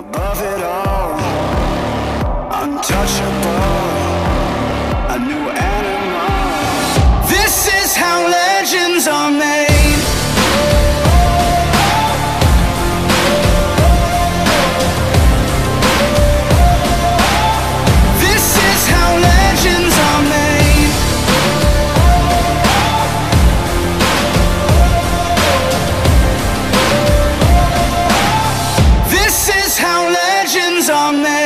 above it all, untouchable, a new animal. This is how legends are made. This is how legends are made. This is how legends are made.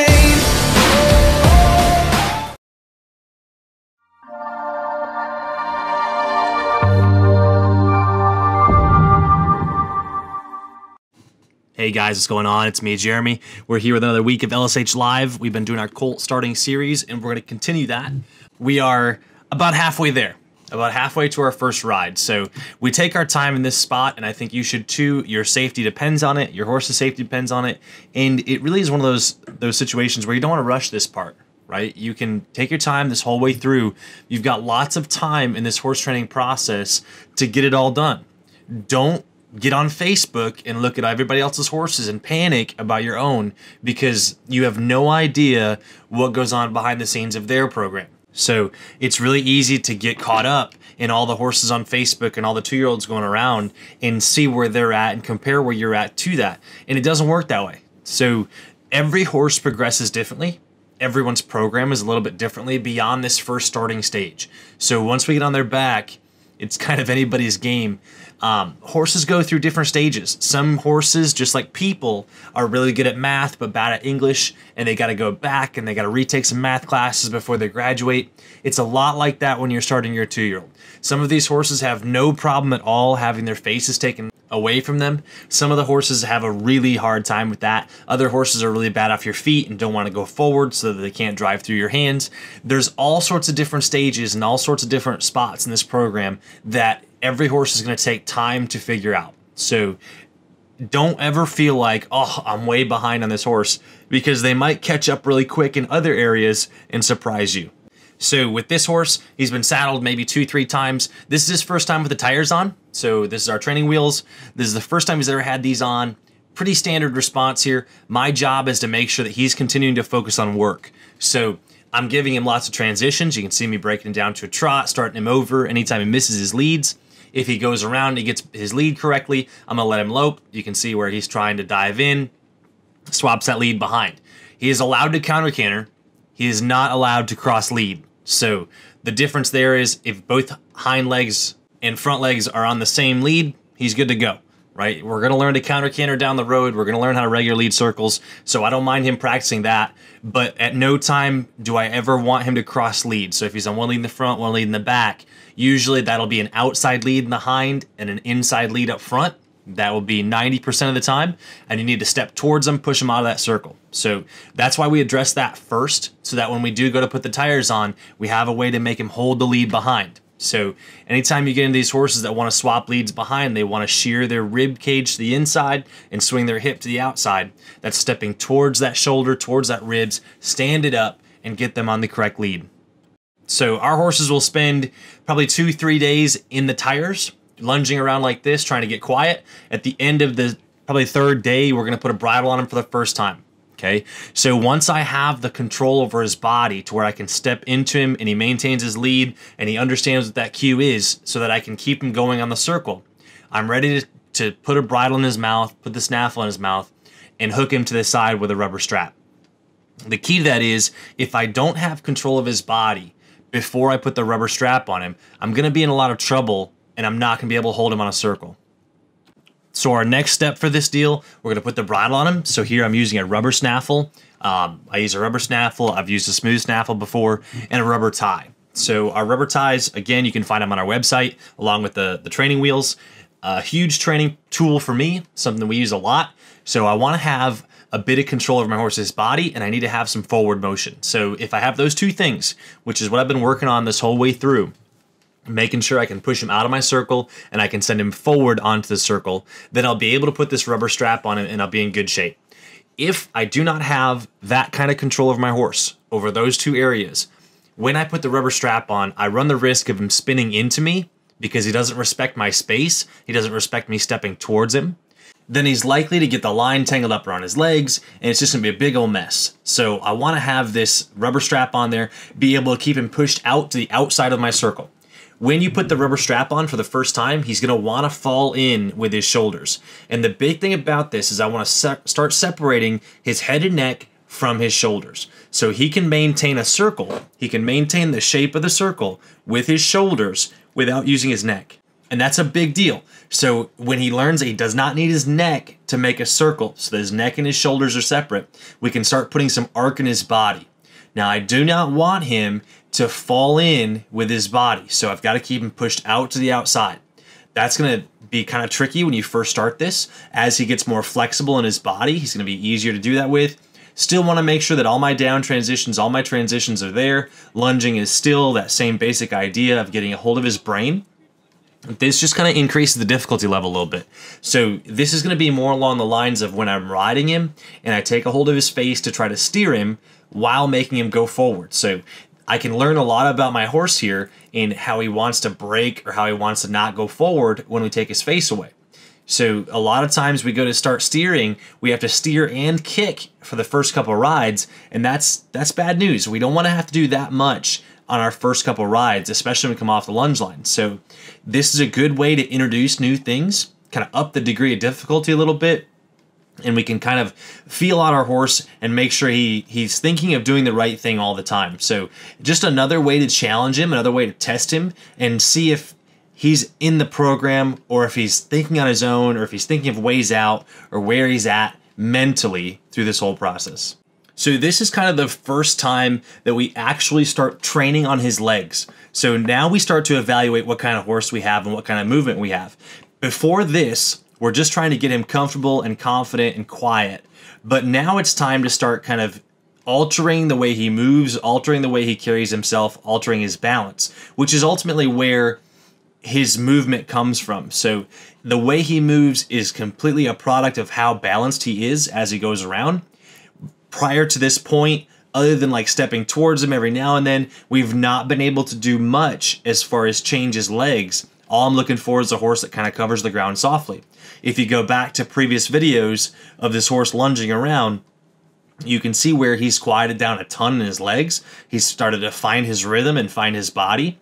Hey guys, what's going on? It's me, Jeremy. We're here with another week of LSH Live. We've been doing our Colt Starting series, and we're going to continue that. We are about halfway there, about halfway to our first ride. So we take our time in this spot, and I think you should too. Your safety depends on it. Your horse's safety depends on it. And it really is one of those situations where you don't want to rush this part, right? You can take your time this whole way through. You've got lots of time in this horse training process to get it all done. Don't get on Facebook and look at everybody else's horses and panic about your own, because you have no idea what goes on behind the scenes of their program. So it's really easy to get caught up in all the horses on Facebook and all the 2-year-olds going around and see where they're at and compare where you're at to that. And it doesn't work that way. So every horse progresses differently. Everyone's program is a little bit differently beyond this first starting stage. So once we get on their back, it's kind of anybody's game. Horses go through different stages. Some horses, just like people, are really good at math but bad at English, and they got to go back and they got to retake some math classes before they graduate. It's a lot like that when you're starting your 2-year-old. Some of these horses have no problem at all having their faces taken away from them. Some of the horses have a really hard time with that. Other horses are really bad off your feet and don't want to go forward so that they can't drive through your hands. There's all sorts of different stages and all sorts of different spots in this program that every horse is going to take time to figure out. So don't ever feel like, oh, I'm way behind on this horse, because they might catch up really quick in other areas and surprise you. So with this horse, he's been saddled maybe 2-3 times. This is his first time with the tires on. So this is our training wheels. This is the first time he's ever had these on. Pretty standard response here. My job is to make sure that he's continuing to focus on work. So I'm giving him lots of transitions. You can see me breaking him down to a trot, starting him over anytime he misses his leads. If he goes around and he gets his lead correctly, I'm going to let him lope. You can see where he's trying to dive in, swaps that lead behind. He is allowed to counter canter. He is not allowed to cross lead. So the difference there is if both hind legs and front legs are on the same lead, he's good to go, right? We're going to learn to counter canter down the road. We're going to learn how to regular lead circles. So I don't mind him practicing that. But at no time do I ever want him to cross lead. So if he's on one lead in the front, one lead in the back, usually that'll be an outside lead in the hind and an inside lead up front. That will be 90% of the time, and you need to step towards them, push them out of that circle. So that's why we address that first, so that when we do go to put the tires on, we have a way to make him hold the lead behind. So anytime you get into these horses that want to swap leads behind, they want to shear their rib cage to the inside and swing their hip to the outside. That's stepping towards that shoulder, towards that ribs, stand it up, and get them on the correct lead. So our horses will spend probably 2-3 days in the tires, lunging around like this, trying to get quiet. At the end of the probably 3rd day, we're going to put a bridle on him for the first time. Okay, so once I have the control over his body to where I can step into him and he maintains his lead and he understands what that cue is, so that I can keep him going on the circle, I'm ready to put a bridle in his mouth, put the snaffle in his mouth, and hook him to the side with a rubber strap. The key to that is, if I don't have control of his body before I put the rubber strap on him, I'm going to be in a lot of trouble and I'm not going to be able to hold him on a circle. So our next step for this deal, we're going to put the bridle on him. So here I'm using a rubber snaffle. I use a rubber snaffle. I've used a smooth snaffle before, and a rubber tie. So our rubber ties, again, you can find them on our website along with the training wheels. A huge training tool for me, something we use a lot. So I want to have a bit of control over my horse's body, and I need to have some forward motion. So if I have those two things, which is what I've been working on this whole way through, making sure I can push him out of my circle and I can send him forward onto the circle, then I'll be able to put this rubber strap on him and I'll be in good shape. If I do not have that kind of control over my horse, over those two areas, when I put the rubber strap on, I run the risk of him spinning into me because he doesn't respect my space. He doesn't respect me stepping towards him. then he's likely to get the line tangled up around his legs, and it's just gonna be a big old mess. So I wanna have this rubber strap on there, be able to keep him pushed out to the outside of my circle. When you put the rubber strap on for the first time, he's gonna wanna fall in with his shoulders. And the big thing about this is I wanna start separating his head and neck from his shoulders. So he can maintain a circle, he can maintain the shape of the circle with his shoulders without using his neck. And that's a big deal. So when he learns that he does not need his neck to make a circle, so that his neck and his shoulders are separate, we can start putting some arc in his body. Now, I do not want him to fall in with his body, so I've got to keep him pushed out to the outside. That's going to be kind of tricky when you first start this. As he gets more flexible in his body, he's going to be easier to do that with. Still want to make sure that all my down transitions, all my transitions are there. Lunging is still that same basic idea of getting a hold of his brain. This just kind of increases the difficulty level a little bit. So this is going to be more along the lines of when I'm riding him and I take a hold of his face to try to steer him while making him go forward. So I can learn a lot about my horse here in how he wants to break or how he wants to not go forward when we take his face away. So a lot of times we go to start steering, we have to steer and kick for the first couple of rides, and that's bad news. We don't want to have to do that much on our first couple rides, especially when we come off the lunge line. So this is a good way to introduce new things, kind of up the degree of difficulty a little bit, and we can kind of feel out our horse and make sure he's thinking of doing the right thing all the time. So just another way to challenge him, another way to test him and see if he's in the program or if he's thinking on his own or if he's thinking of ways out or where he's at mentally through this whole process. So this is kind of the first time that we actually start training on his legs. So now we start to evaluate what kind of horse we have and what kind of movement we have. Before this, we're just trying to get him comfortable and confident and quiet. But now it's time to start kind of altering the way he moves, altering the way he carries himself, altering his balance, which is ultimately where his movement comes from. So the way he moves is completely a product of how balanced he is as he goes around. Prior to this point, other than like stepping towards him every now and then, we've not been able to do much as far as change his legs. All I'm looking for is a horse that kind of covers the ground softly. If you go back to previous videos of this horse lunging around, you can see where he's quieted down a ton in his legs. He's started to find his rhythm and find his body.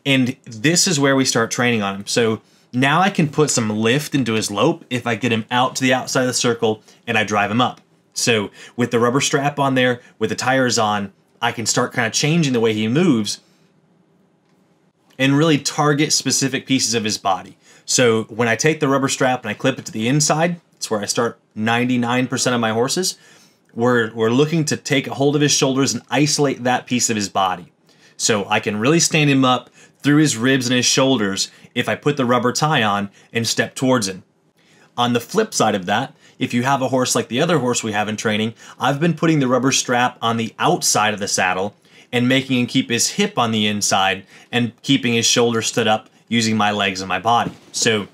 And this is where we start training on him. So now I can put some lift into his lope if I get him out to the outside of the circle and I drive him up. So with the rubber strap on there, with the tires on, I can start kind of changing the way he moves and really target specific pieces of his body. So when I take the rubber strap and I clip it to the inside, it's where I start 99% of my horses. We're looking to take a hold of his shoulders and isolate that piece of his body. So I can really stand him up through his ribs and his shoulders if I put the rubber tie on and step towards him. On the flip side of that, if you have a horse like the other horse we have in training, I've been putting the rubber strap on the outside of the saddle and making him keep his hip on the inside and keeping his shoulder stood up using my legs and my body. So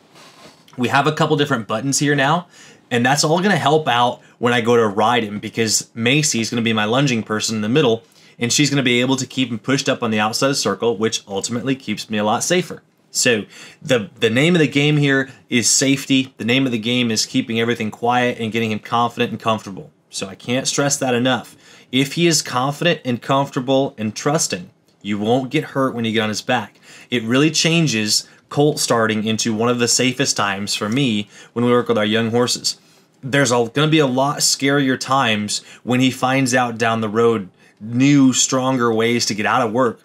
we have a couple different buttons here now, and that's all going to help out when I go to ride him because Macy is going to be my lunging person in the middle, and she's going to be able to keep him pushed up on the outside of the circle, which ultimately keeps me a lot safer. So the name of the game here is safety. The name of the game is keeping everything quiet and getting him confident and comfortable. So I can't stress that enough. If he is confident and comfortable and trusting, you won't get hurt when you get on his back. It really changes colt starting into one of the safest times for me when we work with our young horses. There's going to be a lot scarier times when he finds out down the road new, stronger ways to get out of work.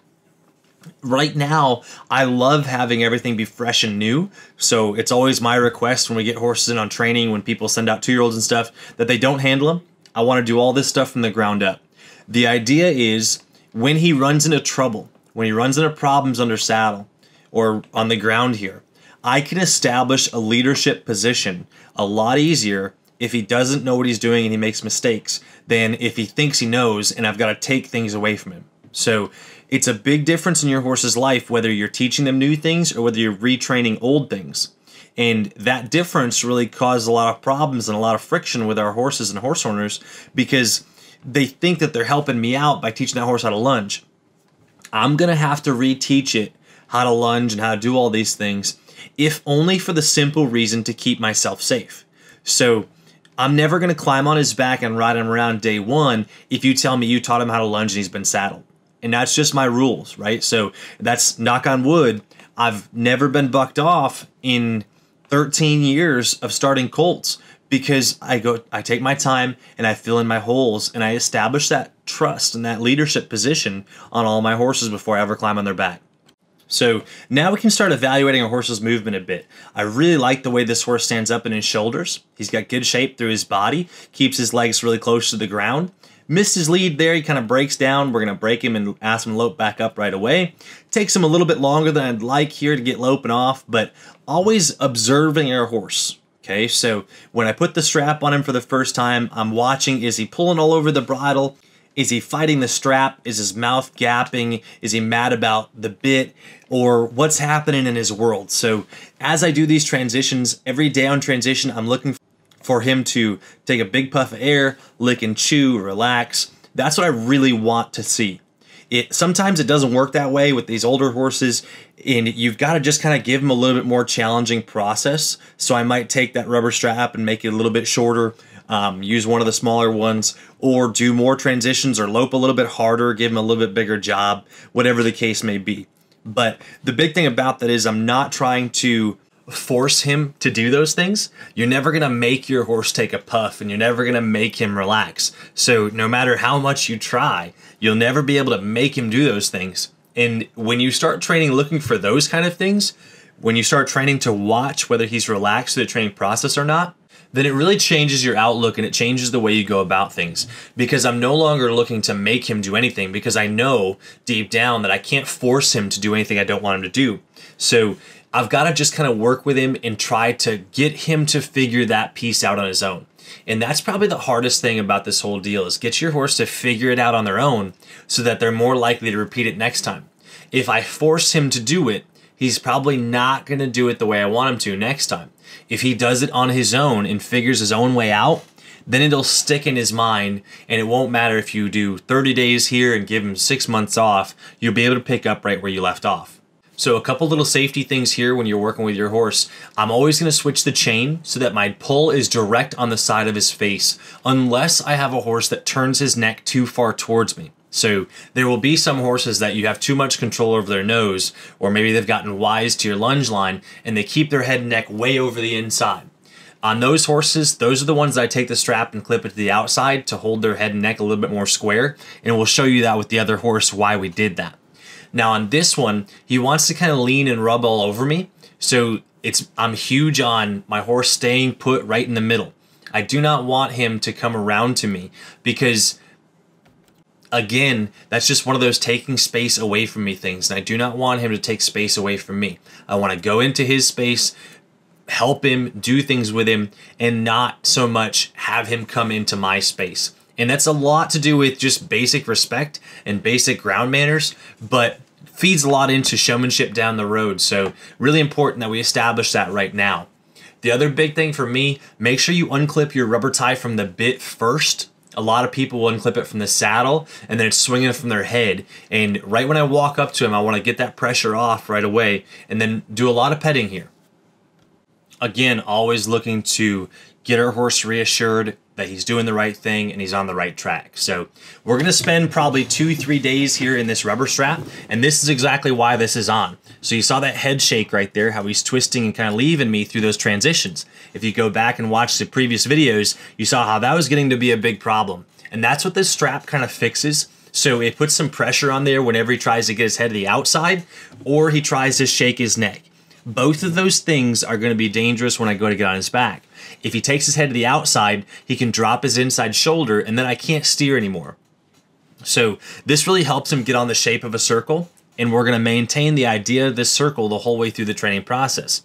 Right now, I love having everything be fresh and new, so it's always my request when we get horses in on training, when people send out 2-year-olds and stuff, that they don't handle them. I want to do all this stuff from the ground up. The idea is when he runs into trouble, when he runs into problems under saddle or on the ground here, I can establish a leadership position a lot easier if he doesn't know what he's doing and he makes mistakes than if he thinks he knows and I've got to take things away from him. So it's a big difference in your horse's life whether you're teaching them new things or whether you're retraining old things. And that difference really caused a lot of problems and a lot of friction with our horses and horse owners because they think that they're helping me out by teaching that horse how to lunge. I'm going to have to reteach it how to lunge and how to do all these things, if only for the simple reason to keep myself safe. So I'm never going to climb on his back and ride him around day one if you tell me you taught him how to lunge and he's been saddled. And that's just my rules, right? So that's, knock on wood, I've never been bucked off in 13 years of starting colts, because I take my time and I fill in my holes and I establish that trust and that leadership position on all my horses before I ever climb on their back. So now we can start evaluating our horse's movement a bit. I really like the way this horse stands up in his shoulders. He's got good shape through his body, keeps his legs really close to the ground. Missed his lead there, he kind of breaks down. We're going to break him and ask him to lope back up right away. Takes him a little bit longer than I'd like here to get loping off, but always observing our horse. Okay, so when I put the strap on him for the first time, I'm watching, is he pulling all over the bridle? Is he fighting the strap? Is his mouth gapping? Is he mad about the bit? Or what's happening in his world? So as I do these transitions, every day on transition, I'm looking for him to take a big puff of air, lick and chew, relax. That's what I really want to see. Sometimes it doesn't work that way with these older horses, and you've got to just kind of give them a little bit more challenging process. So I might take that rubber strap and make it a little bit shorter, use one of the smaller ones, or do more transitions or lope a little bit harder, give him a little bit bigger job, whatever the case may be. But the big thing about that is I'm not trying to force him to do those things. You're never going to make your horse take a puff, and you're never going to make him relax. So no matter how much you try, you'll never be able to make him do those things. And when you start training looking for those kind of things, when you start training to watch whether he's relaxed through the training process or not, then it really changes your outlook and it changes the way you go about things. Because I'm no longer looking to make him do anything, because I know deep down that I can't force him to do anything I don't want him to do. So I've got to just kind of work with him and try to get him to figure that piece out on his own. And that's probably the hardest thing about this whole deal, is get your horse to figure it out on their own so that they're more likely to repeat it next time. If I force him to do it, he's probably not going to do it the way I want him to next time. If he does it on his own and figures his own way out, then it'll stick in his mind, and it won't matter if you do 30 days here and give him 6 months off, you'll be able to pick up right where you left off. So a couple little safety things here when you're working with your horse. I'm always going to switch the chain so that my pull is direct on the side of his face, unless I have a horse that turns his neck too far towards me. So there will be some horses that you have too much control over their nose, or maybe they've gotten wise to your lunge line and they keep their head and neck way over the inside. On those horses, those are the ones that I take the strap and clip it to the outside to hold their head and neck a little bit more square, and we'll show you that with the other horse why we did that. Now on this one, he wants to kind of lean and rub all over me, so I'm huge on my horse staying put right in the middle. I do not want him to come around to me, because again, that's just one of those taking space away from me things, and I do not want him to take space away from me. I want to go into his space, help him, do things with him, and not so much have him come into my space. And that's a lot to do with just basic respect and basic ground manners, but feeds a lot into showmanship down the road. So really important that we establish that right now. The other big thing for me, make sure you unclip your rubber tie from the bit first. A lot of people will unclip it from the saddle and then it's swinging from their head. And right when I walk up to him, I want to get that pressure off right away and then do a lot of petting here. Again, always looking to get our horse reassured that he's doing the right thing and he's on the right track. So we're going to spend probably 2-3 days here in this rubber strap, and this is exactly why this is on. So you saw that head shake right there, how he's twisting and kind of leaving me through those transitions. If you go back and watch the previous videos, you saw how that was getting to be a big problem. And that's what this strap kind of fixes. So it puts some pressure on there whenever he tries to get his head to the outside or he tries to shake his neck. Both of those things are going to be dangerous when I go to get on his back. If he takes his head to the outside, he can drop his inside shoulder and then I can't steer anymore. So this really helps him get on the shape of a circle, and we're going to maintain the idea of this circle the whole way through the training process.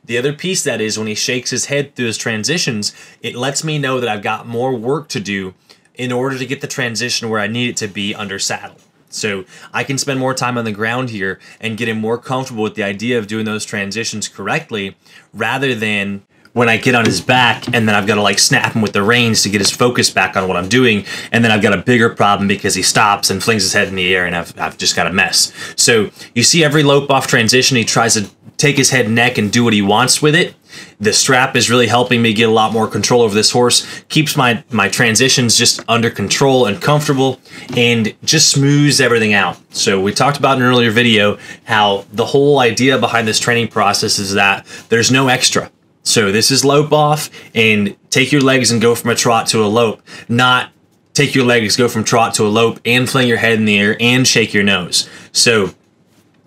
The other piece that is when he shakes his head through his transitions, it lets me know that I've got more work to do in order to get the transition where I need it to be under saddle. So I can spend more time on the ground here and get him more comfortable with the idea of doing those transitions correctly, rather than when I get on his back and then I've got to like snap him with the reins to get his focus back on what I'm doing, and then I've got a bigger problem because he stops and flings his head in the air and I've just got a mess. So you see every lope off transition, he tries to take his head and neck and do what he wants with it, The strap is really helping me get a lot more control over this horse, keeps my transitions just under control and comfortable, and just smooths everything out. So we talked about in an earlier video how the whole idea behind this training process is that there's no extra. So this is lope off and take your legs and go from a trot to a lope, not take your legs, go from trot to a lope and fling your head in the air and shake your nose. So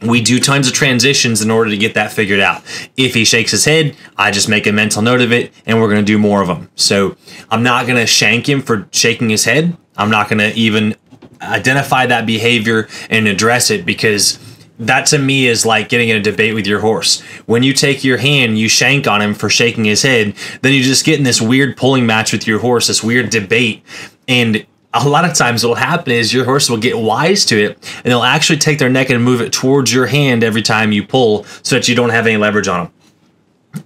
we do tons of transitions in order to get that figured out. If he shakes his head, I just make a mental note of it, and we're going to do more of them. So I'm not going to shank him for shaking his head. I'm not going to even identify that behavior and address it, because that to me is like getting in a debate with your horse. When you take your hand, you shank on him for shaking his head, then you just get in this weird pulling match with your horse, this weird debate. And a lot of times what will happen is your horse will get wise to it, and they'll actually take their neck and move it towards your hand every time you pull, so that you don't have any leverage on them.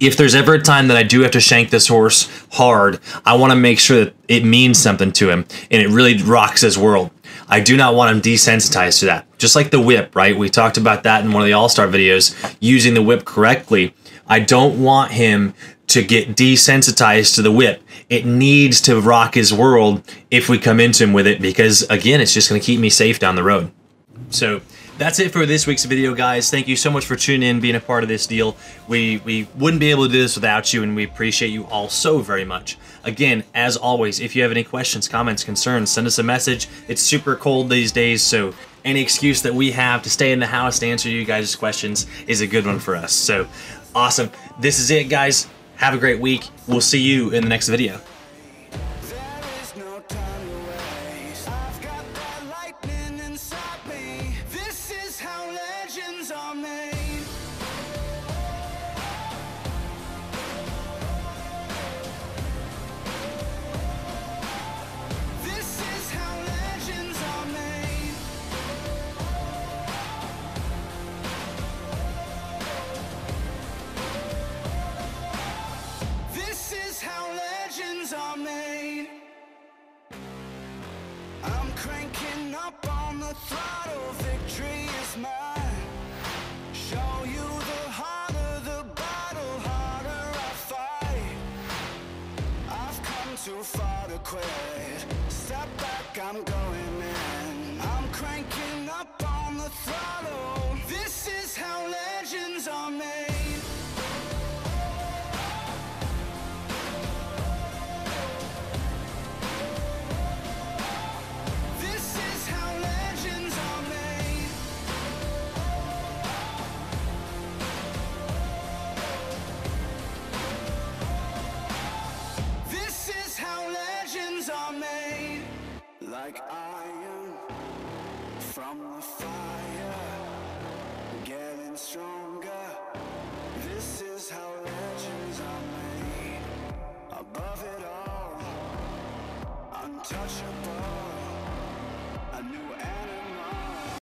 If there's ever a time that I do have to shank this horse hard, I want to make sure that it means something to him and it really rocks his world. I do not want him desensitized to that. Just like the whip, right? We talked about that in one of the All-Star videos, using the whip correctly. I don't want him to get desensitized to the whip. It needs to rock his world if we come into him with it, because again, it's just going to keep me safe down the road. So that's it for this week's video, guys. Thank you so much for tuning in, being a part of this deal. We wouldn't be able to do this without you, and we appreciate you all so very much. Again, as always, if you have any questions, comments, concerns, send us a message. It's super cold these days, so any excuse that we have to stay in the house to answer you guys' questions is a good one for us. So awesome. This is it, guys. Have a great week. We'll see you in the next video. There is no time to waste. I've got that lightning inside me. This is how legends are made. This is how legends are made. This is how legends are made. I'm cranking up on the throttle, victory is mine. Show you the harder the battle, harder I fight. I've come too far to quit. Step back, I'm going in. I'm cranking up on the throttle. This is how legends are made. This is how legends are made. This is how legends are made. Like iron from the fire, getting stronger. This is how legends are made. Above it all, untouchable.